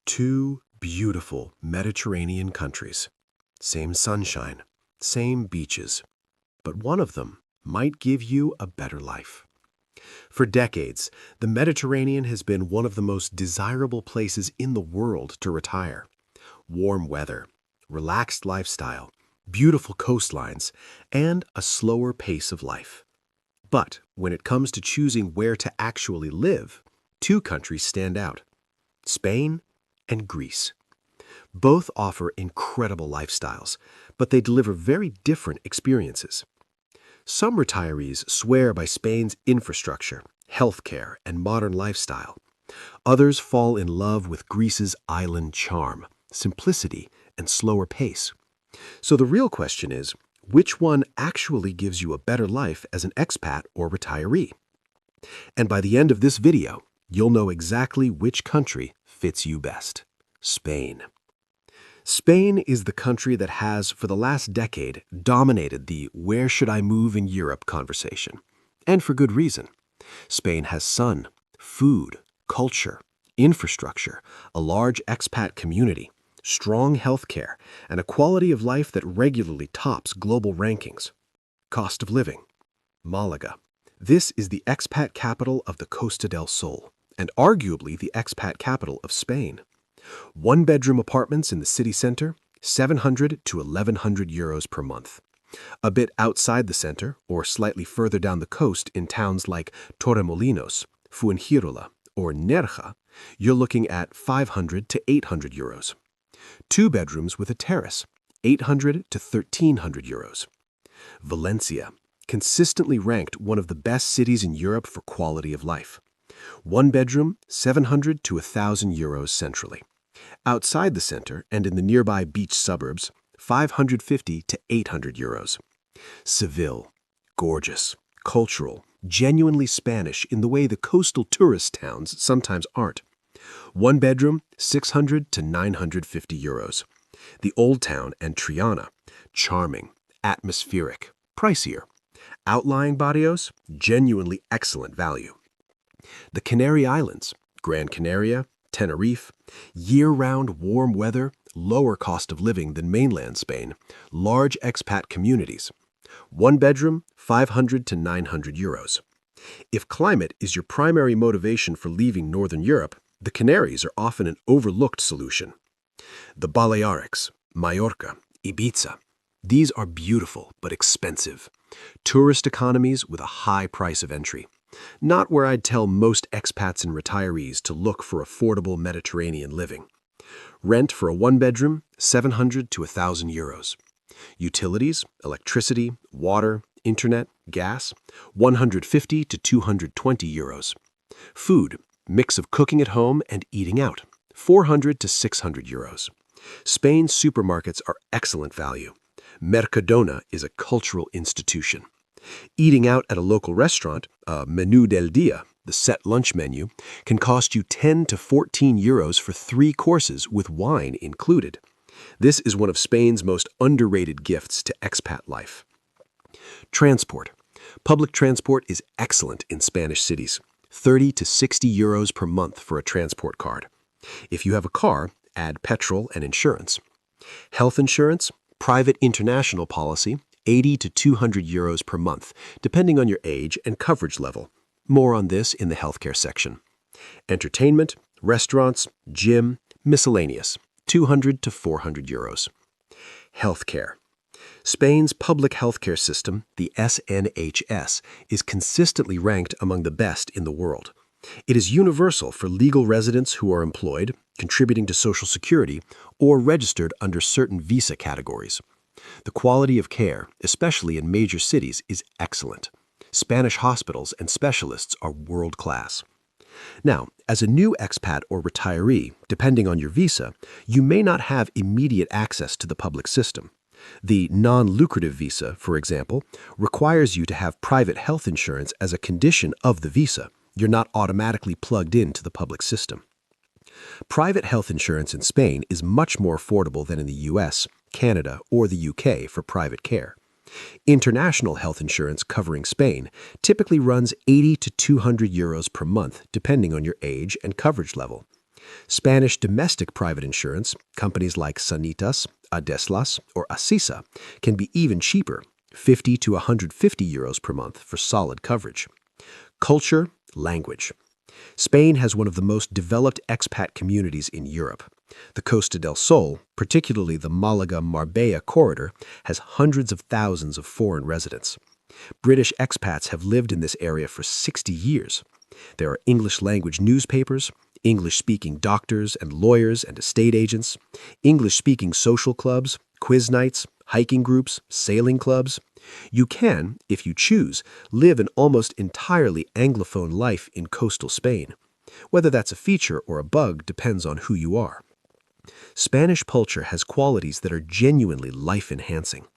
Two beautiful Mediterranean countries. Same sunshine, same beaches, but one of them might give you a better life. For decades, the Mediterranean has been one of the most desirable places in the world to retire. Warm weather, relaxed lifestyle, beautiful coastlines, and a slower pace of life. But when it comes to choosing where to actually live, two countries stand out: Spain and Greece. Both offer incredible lifestyles, but they deliver very different experiences. Some retirees swear by Spain's infrastructure, healthcare, and modern lifestyle. Others fall in love with Greece's island charm, simplicity, and slower pace. So the real question is, which one actually gives you a better life as an expat or retiree? And by the end of this video, you'll know exactly which country fits you best: Spain. Spain is the country that has, for the last decade, dominated the "where should I move in Europe" conversation. And for good reason. Spain has sun, food, culture, infrastructure, a large expat community, strong healthcare, and a quality of life that regularly tops global rankings. Cost of living: Malaga. This is the expat capital of the Costa del Sol, and arguably the expat capital of Spain. One-bedroom apartments in the city center, 700 to 1100 euros per month. A bit outside the center, or slightly further down the coast in towns like Torremolinos, Fuengirola, or Nerja, you're looking at 500 to 800 euros. Two bedrooms with a terrace, 800 to 1300 euros. Valencia, consistently ranked one of the best cities in Europe for quality of life. One bedroom, 700 to 1000 euros centrally. Outside the center and in the nearby beach suburbs, 550 to 800 euros. Seville, gorgeous, cultural, genuinely Spanish in the way the coastal tourist towns sometimes aren't. One bedroom, 600 to 950 euros. The Old Town and Triana, charming, atmospheric, pricier. Outlying barrios, genuinely excellent value. The Canary Islands, Gran Canaria, Tenerife, year-round warm weather, lower cost of living than mainland Spain, large expat communities. One bedroom, 500 to 900 euros. If climate is your primary motivation for leaving Northern Europe, the Canaries are often an overlooked solution. The Balearics, Mallorca, Ibiza. These are beautiful but expensive. Tourist economies with a high price of entry. Not where I'd tell most expats and retirees to look for affordable Mediterranean living. Rent for a one-bedroom, 700 to 1000 euros. Utilities, electricity, water, internet, gas, 150 to 220 euros. Food, mix of cooking at home and eating out, 400 to 600 euros. Spain's supermarkets are excellent value. Mercadona is a cultural institution. Eating out at a local restaurant, a menú del día, the set lunch menu, can cost you 10 to 14 euros for 3 courses with wine included. This is one of Spain's most underrated gifts to expat life. Transport. Public transport is excellent in Spanish cities, 30 to 60 euros per month for a transport card. If you have a car, add petrol and insurance. Health insurance, private international policy, 80 to 200 euros per month, depending on your age and coverage level. More on this in the healthcare section. Entertainment, restaurants, gym, miscellaneous, 200 to 400 euros. Healthcare. Spain's public healthcare system, the SNHS, is consistently ranked among the best in the world. It is universal for legal residents who are employed, contributing to Social Security, or registered under certain visa categories. The quality of care, especially in major cities, is excellent. Spanish hospitals and specialists are world-class. Now, as a new expat or retiree, depending on your visa, you may not have immediate access to the public system. The non-lucrative visa, for example, requires you to have private health insurance as a condition of the visa. You're not automatically plugged into the public system. Private health insurance in Spain is much more affordable than in the US, Canada, or the UK for private care. International health insurance covering Spain typically runs 80 to 200 euros per month, depending on your age and coverage level. Spanish domestic private insurance, companies like Sanitas, Adeslas, or Asisa, can be even cheaper, 50 to 150 euros per month for solid coverage. Culture, language. Spain has one of the most developed expat communities in Europe. The Costa del Sol, particularly the Malaga-Marbella corridor, has hundreds of thousands of foreign residents. British expats have lived in this area for 60 years. There are English-language newspapers, English-speaking doctors and lawyers and estate agents, English-speaking social clubs, quiz nights, hiking groups, sailing clubs. You can, if you choose, live an almost entirely Anglophone life in coastal Spain. Whether that's a feature or a bug depends on who you are. Spanish culture has qualities that are genuinely life-enhancing.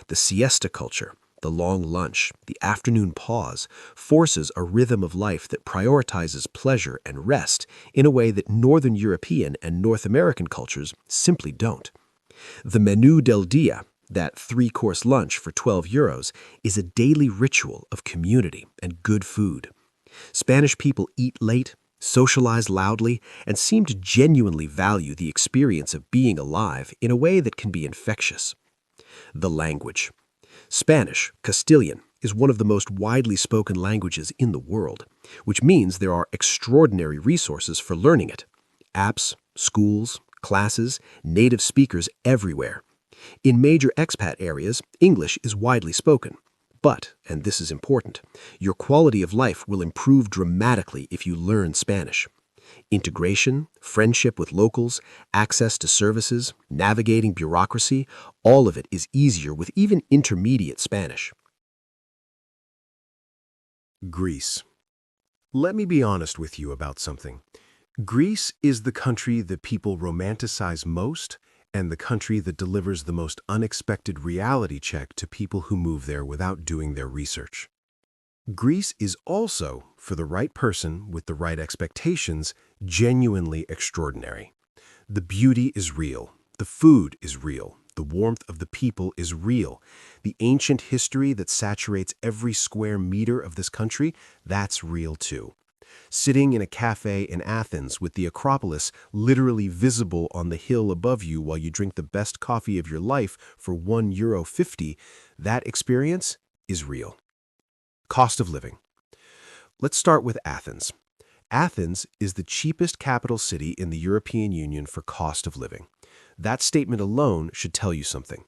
The siesta culture, the long lunch, the afternoon pause, forces a rhythm of life that prioritizes pleasure and rest in a way that Northern European and North American cultures simply don't. The menú del día, that three-course lunch for 12 euros, is a daily ritual of community and good food. Spanish people eat late, socialize loudly, and seem to genuinely value the experience of being alive in a way that can be infectious. The language. Spanish, Castilian, is one of the most widely spoken languages in the world, which means there are extraordinary resources for learning it. Apps, schools, classes, native speakers everywhere. In major expat areas, English is widely spoken. But, and this is important, your quality of life will improve dramatically if you learn Spanish. Integration, friendship with locals, access to services, navigating bureaucracy, all of it is easier with even intermediate Spanish. Greece. Let me be honest with you about something. Greece is the country that people romanticize most and the country that delivers the most unexpected reality check to people who move there without doing their research. Greece is also, for the right person with the right expectations, genuinely extraordinary. The beauty is real. The food is real. The warmth of the people is real. The ancient history that saturates every square meter of this country, that's real too. Sitting in a cafe in Athens with the Acropolis literally visible on the hill above you while you drink the best coffee of your life for €1.50, that experience is real. Cost of living. Let's start with Athens. Athens is the cheapest capital city in the European Union for cost of living. That statement alone should tell you something.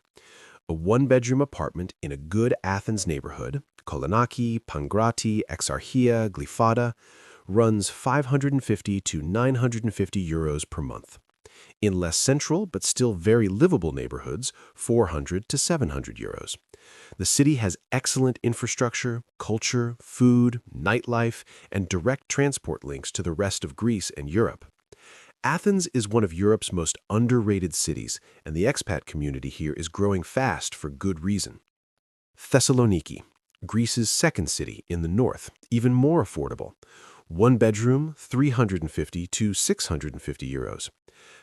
A one-bedroom apartment in a good Athens neighborhood, Kolonaki, Pangrati, Exarchia, Glyfada, runs 550 to 950 euros per month. In less central but still very livable neighborhoods, 400 to 700 euros. The city has excellent infrastructure, culture, food, nightlife, and direct transport links to the rest of Greece and Europe. Athens is one of Europe's most underrated cities, and the expat community here is growing fast for good reason. Thessaloniki, Greece's second city in the north, even more affordable. One bedroom, 350 to 650 euros.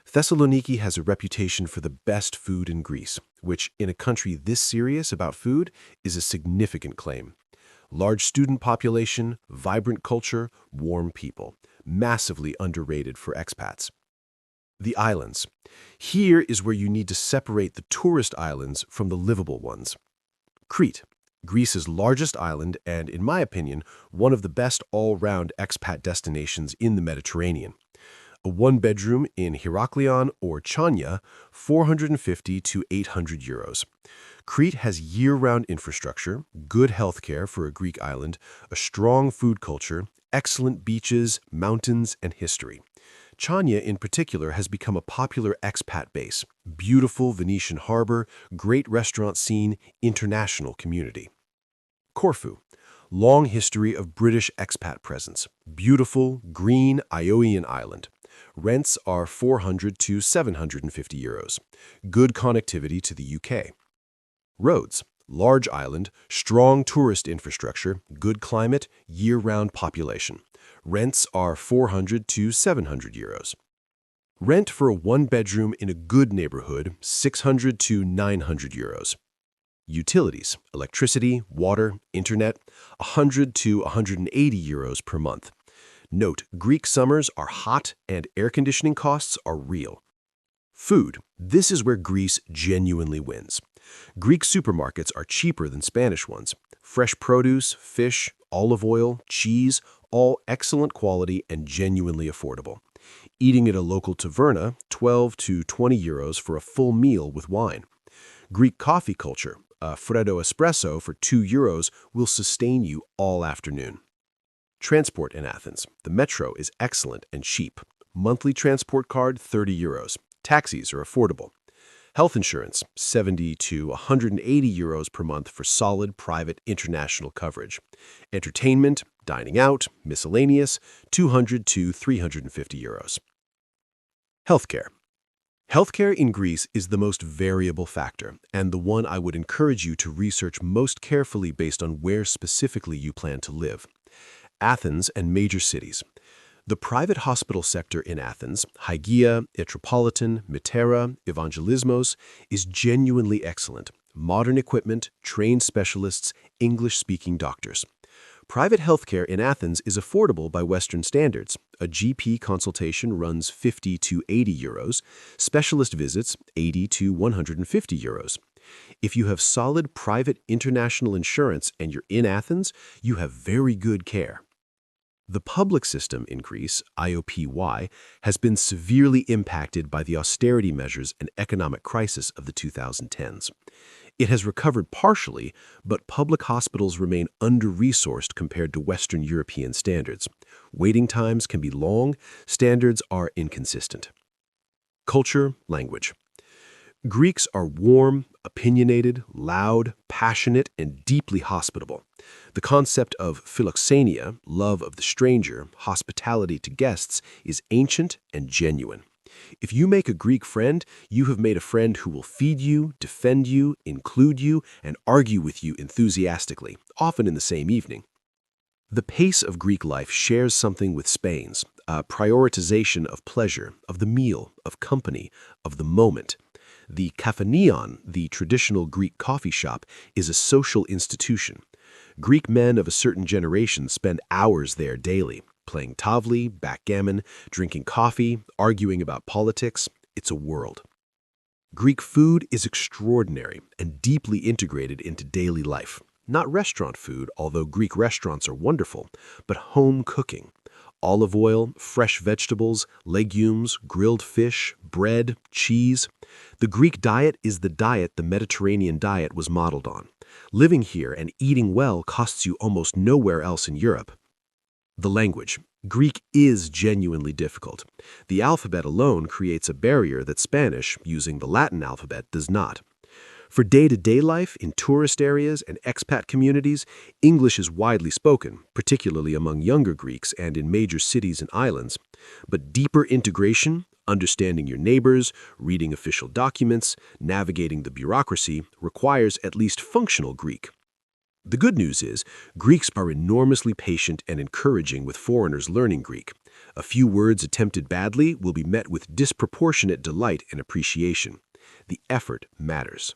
Thessaloniki has a reputation for the best food in Greece, which, in a country this serious about food, is a significant claim. Large student population, vibrant culture, warm people. Massively underrated for expats. The islands. Here is where you need to separate the tourist islands from the livable ones. Crete, Greece's largest island and, in my opinion, one of the best all-round expat destinations in the Mediterranean. A one-bedroom in Heraklion or Chania, 450 to 800 euros. Crete has year-round infrastructure, good healthcare for a Greek island, a strong food culture, excellent beaches, mountains, and history. Chania, in particular, has become a popular expat base. Beautiful Venetian harbor, great restaurant scene, international community. Corfu. Long history of British expat presence. Beautiful, green Ionian island. Rents are 400 to 750 euros. Good connectivity to the UK. Rhodes. Large island, strong tourist infrastructure, good climate, year-round population. Rents are 400 to 700 euros. Rent for a one-bedroom in a good neighborhood, 600 to 900 euros. Utilities, electricity, water, internet, 100 to 180 euros per month. Note, Greek summers are hot and air conditioning costs are real. Food. This is where Greece genuinely wins. Greek supermarkets are cheaper than Spanish ones. Fresh produce, fish, olive oil, cheese, all excellent quality and genuinely affordable. Eating at a local taverna, 12 to 20 euros for a full meal with wine. Greek coffee culture, a freddo espresso for 2 euros will sustain you all afternoon. Transport in Athens. The metro is excellent and cheap. Monthly transport card, 30 euros. Taxis are affordable. Health insurance, 70 to 180 euros per month for solid private international coverage. Entertainment, dining out, miscellaneous, 200 to 350 euros. Healthcare. Healthcare in Greece is the most variable factor, and the one I would encourage you to research most carefully based on where specifically you plan to live. Athens and major cities. The private hospital sector in Athens, Hygeia, Metropolitan, Mitera, Evangelismos, is genuinely excellent. Modern equipment, trained specialists, English-speaking doctors. Private healthcare in Athens is affordable by Western standards. A GP consultation runs 50 to 80 euros, specialist visits 80 to 150 euros. If you have solid private international insurance and you're in Athens, you have very good care. The public system in Greece, IOPY, has been severely impacted by the austerity measures and economic crisis of the 2010s. It has recovered partially, but public hospitals remain under-resourced compared to Western European standards. Waiting times can be long, standards are inconsistent. Culture, language. Greeks are warm, opinionated, loud, passionate, and deeply hospitable. The concept of philoxenia, love of the stranger, hospitality to guests, is ancient and genuine. If you make a Greek friend, you have made a friend who will feed you, defend you, include you, and argue with you enthusiastically, often in the same evening. The pace of Greek life shares something with Spain's, a prioritization of pleasure, of the meal, of company, of the moment. The kafanion, the traditional Greek coffee shop, is a social institution. Greek men of a certain generation spend hours there daily, playing tavli, backgammon, drinking coffee, arguing about politics. It's a world. Greek food is extraordinary and deeply integrated into daily life. Not restaurant food, although Greek restaurants are wonderful, but home cooking. Olive oil, fresh vegetables, legumes, grilled fish, bread, cheese. The Greek diet is the diet the Mediterranean diet was modeled on. Living here and eating well costs you almost nowhere else in Europe. The language. Greek is genuinely difficult. The alphabet alone creates a barrier that Spanish, using the Latin alphabet, does not. For day-to-day life in tourist areas and expat communities, English is widely spoken, particularly among younger Greeks and in major cities and islands. But deeper integration, understanding your neighbors, reading official documents, navigating the bureaucracy, requires at least functional Greek. The good news is, Greeks are enormously patient and encouraging with foreigners learning Greek. A few words attempted badly will be met with disproportionate delight and appreciation. The effort matters.